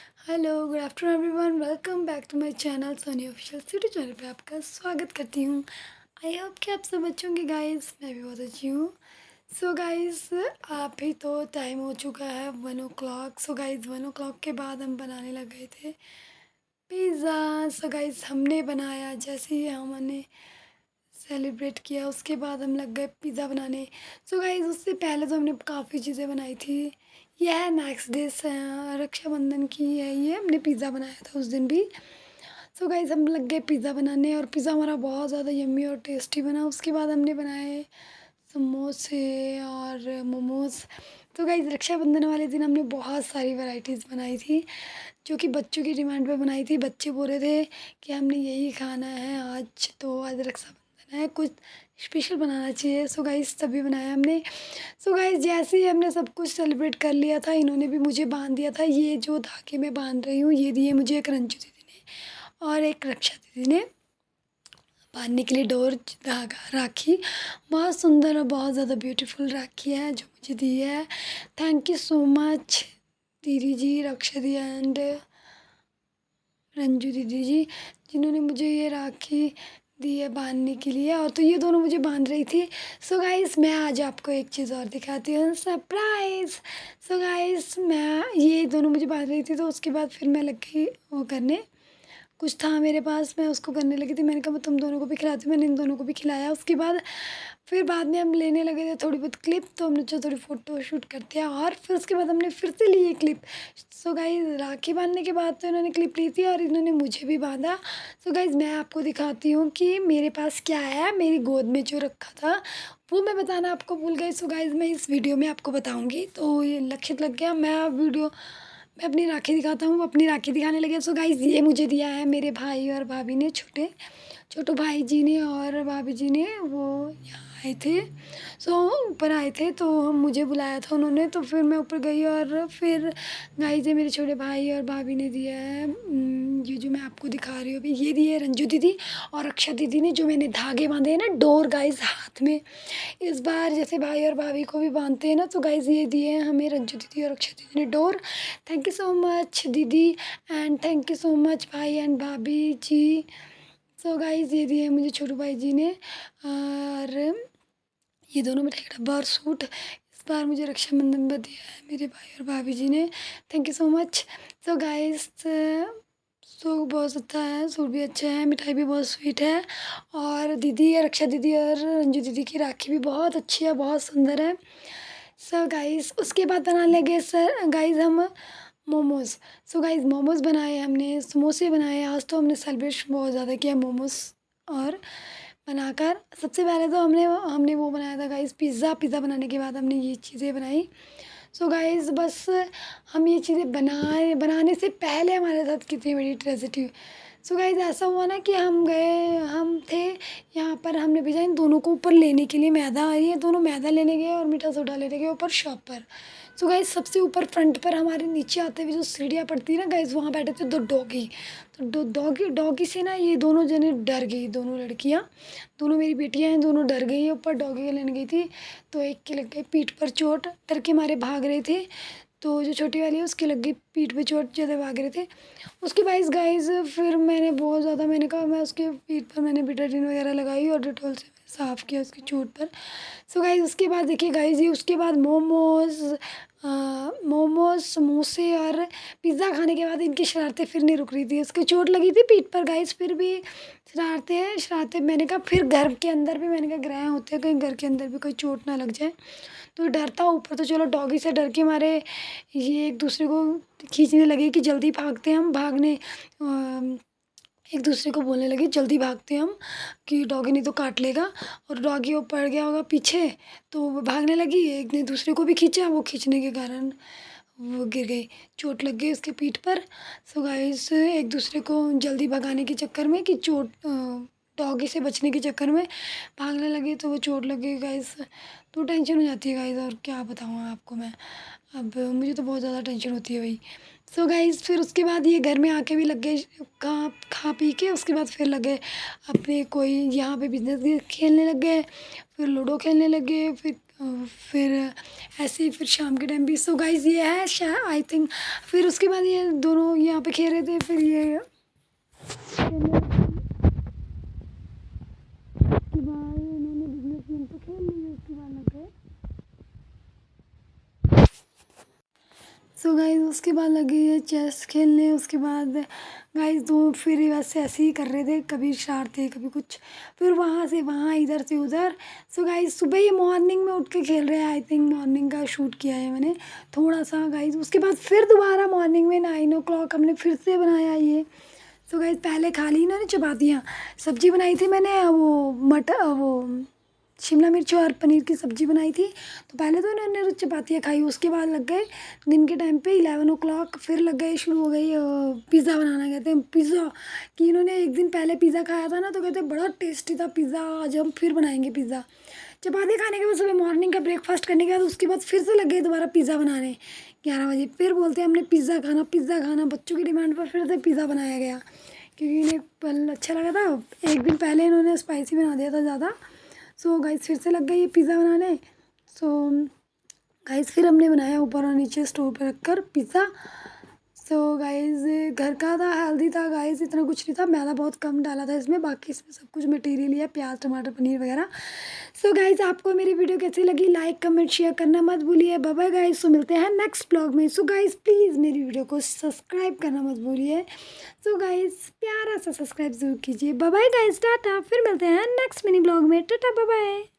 Hello, good afternoon everyone. Welcome back to my channel Soni official city channel पे आपका स्वागत करती हूँ। आई होप कि आप सब अच्छे होंगे गाइस। मैं भी बहुत अच्छी हूँ। सो गाइस, अभी तो टाइम हो चुका है 1 o'clock। सो गाइस 1 o'clock के बाद हम बनाने लग गए थे पिज़्ज़ा। सो गाइस हमने बनाया, जैसे ही हमने सेलिब्रेट किया उसके बाद हम लग गए पिज़्ज़ा बनाने। सो गाइस उससे पहले तो हमने काफ़ी चीज़ें बनाई थी। यह है नेक्स्ट डे रक्षाबंधन की है, ये हमने पिज़्ज़ा बनाया था उस दिन भी। सो गाइस हम लग गए पिज़्ज़ा बनाने और पिज़्ज़ा हमारा बहुत ज़्यादा यम्मी और टेस्टी बना। उसके बाद हमने बनाए समोसे और मोमोज़। तो गाइस रक्षाबंधन वाले दिन हमने बहुत सारी वैरायटीज़ बनाई थी, जो कि बच्चों की डिमांड पे बनाई थी। बच्चे बोल रहे थे कि हमने यही खाना है आज, तो आज रक्षाबंधन है, कुछ स्पेशल बनाना चाहिए। सो गाइस तभी बनाया हमने। सो गाइस जैसे ही हमने सब कुछ सेलिब्रेट कर लिया था, इन्होंने भी मुझे बांध दिया था। ये जो धागे मैं बांध रही हूँ ये दिए मुझे एक रंजू दीदी ने और एक रक्षा दीदी ने बांधने के लिए डोर, धागा, राखी। बहुत सुंदर और बहुत ज़्यादा ब्यूटीफुल राखी है जो मुझे दी है। थैंक यू सो मच दीदी जी, रक्षा दी एंड रंजू दीदी जी, जिन्होंने मुझे ये राखी दी है बांधने के लिए। और तो ये दोनों मुझे बांध रही थी। सो गाइस मैं आज आपको एक चीज़ और दिखाती हूँ, सरप्राइज़। सो गाइस मैं, ये दोनों मुझे बांध रही थी तो उसके बाद फिर मैं लग गई वो करने। कुछ था मेरे पास, मैं उसको करने लगी थी। मैंने कहा मैं तुम दोनों को भी खिलाती हूँ। मैंने इन दोनों को भी खिलाया। उसके बाद फिर बाद में हम लेने लगे थे थोड़ी बहुत क्लिप, तो हमने जो थोड़ी फ़ोटो शूट करते हैं और फिर उसके बाद हमने फिर से ली ये क्लिप। सो गाइस राखी बांधने के बाद तो इन्होंने क्लिप ली थी और इन्होंने मुझे भी बांधा। सो गाइस मैं आपको दिखाती हूँ कि मेरे पास क्या है। मेरी गोद में जो रखा था वो मैं बताना आपको भूल गई। सो गाइस मैं इस वीडियो में आपको बताऊँगी। तो ये लक्षित लग गया, मैं अपनी राखी दिखाता हूँ। वो अपनी राखी दिखाने लगे। सो गाइस ये मुझे दिया है मेरे भाई और भाभी ने, छोटू भाई जी ने और भाभी जी ने। वो यहाँ आए थे, सो ऊपर आए थे तो मुझे बुलाया था उन्होंने। तो फिर मैं ऊपर गई और फिर गाइस ये मेरे छोटे भाई और भाभी ने दिया है। ये जो मैं आपको दिखा रही हूँ अभी, ये दिए रंजू दीदी और अक्षा दीदी ने, जो मैंने धागे बांधे हैं ना डोर गाइस हाथ में। इस बार जैसे भाई और भाभी को भी बांधते हैं ना, तो गाइस ये दिए हैं हमें रंजू दीदी और अक्षा दीदी ने door. Thank you so much दीदी and thank you so much भाई एंड भाभी जी। सो गाइस ये दिए मुझे छोटू भाई जी ने और ये दोनों मिठाई का डब्बा और सूट इस बार मुझे रक्षाबंधन पर दिया है मेरे भाई और भाभी जी ने। Thank you so much. So guys suit बहुत अच्छा है, सूट भी अच्छा है, मिठाई भी बहुत स्वीट है और दीदी, रक्षा दीदी और रंजू दीदी की राखी भी बहुत अच्छी है, बहुत सुंदर है। सो गाइस उसके बाद बनाने लगे सर गाइस हम मोमोज़। सो गाइस मोमोज़ बनाए हमने, समोसे बनाए। आज तो हमने सेलिब्रेशन बहुत ज़्यादा किया मोमोज़ और बनाकर। सबसे पहले तो हमने हमने वो बनाया था गाइस पिज़्ज़ा। पिज़्ज़ा बनाने के बाद हमने ये चीज़ें बनाई। सो गाइस बस हम ये चीज़ें बनाने से पहले हमारे साथ कितनी बड़ी ट्रेजेडी हुई। सो गाइस ऐसा हुआ ना कि हम थे यहाँ पर, हमने भेजा इन दोनों को ऊपर लेने के लिए मैदा। ये दोनों मैदा लेने गए और मीठा सोडा लेने गए ऊपर शॉप पर। सो गाइस सबसे ऊपर फ्रंट पर हमारे नीचे आते हुए जो सीढ़ियाँ पड़ती है ना गाइस, वहाँ बैठे थे दो डॉगी। तो डॉगी से ना ये दोनों जने डर गई, दोनों लड़कियाँ, दोनों मेरी बेटियाँ हैं, दोनों डर गई। ऊपर डॉगी को लेने गई थी तो एक की लग गई पीठ पर चोट, डर के मारे भाग रहे थे। तो जो छोटी वाली है उसकी लग गई पीठ पे चोट, ज़्यादा भाग रहे थे। उसके बाद गाइस फिर मैंने बहुत ज़्यादा, मैंने कहा मैं उसके पीठ पर मैंने बिटाडीन वगैरह लगाई और डेटॉल से साफ़ किया उसकी चोट पर। सो गाइस उसके बाद देखिए गाइस, ये उसके बाद मोमोज़, समोसे और पिज़्ज़ा खाने के बाद इनकी शरारतें फिर नहीं रुक रही थी। उसको चोट लगी थी पीठ पर गाइस, फिर भी शरारतें। मैंने कहा फिर घर के अंदर भी, मैंने कहा ग्रह होते हैं, कहीं घर के अंदर भी कोई चोट ना लग जाए। तो डरता ऊपर तो चलो डॉगी से डर के मारे ये एक दूसरे को खींचने लगे कि जल्दी भागते हैं हम, एक दूसरे को बोलने लगे जल्दी भागते हैं हम कि डॉगी नहीं तो काट लेगा। और डॉगी वो पड़ गया होगा पीछे तो वो भागने लगी, एक ने दूसरे को भी खींचा, वो खींचने के कारण वो गिर गई, चोट लग गई उसके पीठ पर। सो गाइस एक दूसरे को जल्दी भगाने के चक्कर में कि डॉगी से बचने के चक्कर में भागने लगे तो वो चोट लग गई गाइस। तो टेंशन हो जाती है गाइस, और क्या बताऊँ आपको मैं। अब मुझे तो बहुत ज़्यादा टेंशन होती है भाई। सो गाइस फिर उसके बाद ये घर में आके भी लग गए खा पी के। उसके बाद फिर लग गए अपने कोई यहाँ पे बिजनेस खेलने लग गए, फिर लूडो खेलने लग गए, फिर फिर ऐसे ही फिर शाम के टाइम भी। सो गाइस ये है आई थिंक। फिर उसके बाद ये दोनों यहाँ पे खेल रहे थे। फिर ये उसके बाद इन्होंने बिजनेस गेम तो खेल ली, उसके बाद लग गए। सो गाइस उसके बाद लगे ये चेस खेलने। उसके बाद गाइस दो फिर वैसे ऐसे ही कर रहे थे, कभी शरारते कभी कुछ, फिर वहाँ से वहाँ इधर से उधर। सो गाइस सुबह ये मॉर्निंग में उठ के खेल रहे हैं। आई थिंक मॉर्निंग का शूट किया है मैंने थोड़ा सा गाइस। उसके बाद फिर दोबारा मॉर्निंग में 9 o'clock हमने फिर से बनाया ये। सो गाइस पहले खा ली इन्होंने चपातियाँ। सब्जी बनाई थी मैंने वो मटर वो शिमला मिर्च और पनीर की सब्ज़ी बनाई थी। तो पहले तो इन्होंने चपातियाँ खाई। उसके बाद लग गए दिन के टाइम पे 11 o'clock फिर लग गए, शुरू हो गई पिज़्ज़ा बनाना। कहते हैं पिज़्ज़ा कि इन्होंने एक दिन पहले पिज़्ज़ा खाया था ना, तो कहते बड़ा टेस्टी था पिज़्ज़ा, आज हम फिर बनाएंगे पिज़्ज़ा। चपाती खाने के बाद सुबह मॉर्निंग का ब्रेकफास्ट करने के बाद उसके बाद फिर से लग गए दोबारा पिज़्ज़ा बनाने 11 बजे। फिर बोलते हैं हमने पिज़्ज़ा खाना पिज़्ज़ा खाना। बच्चों की डिमांड पर फिर से पिज़्ज़ा बनाया गया क्योंकि इन्हें पल अच्छा लगा था। एक दिन पहले इन्होंने स्पाइसी बना दिया था ज़्यादा। सो गाइस फिर से लग गई ये पिज़्ज़ा बनाने। सो गाइस फिर हमने बनाया ऊपर और नीचे स्टोव पे रखकर पिज़्ज़ा। सो गाइस घर का था, हेल्दी था गाइस, इतना कुछ नहीं था, मैदा बहुत कम डाला था इसमें, बाकी इसमें सब कुछ मटेरियल ही है, प्याज टमाटर पनीर वगैरह। सो गाइस आपको मेरी वीडियो कैसी लगी, लाइक कमेंट शेयर करना मत भूलिए। Bye bye guys. सो मिलते हैं नेक्स्ट ब्लॉग में। सो गाइस प्लीज़ मेरी वीडियो को सब्सक्राइब करना मत भूलिए। सो गाइस प्यारा सा सब्सक्राइब जरूर कीजिए। Bye bye guys, tata. फिर मिलते हैं नेक्स्ट मिनी ब्लॉग में। Tata bye bye.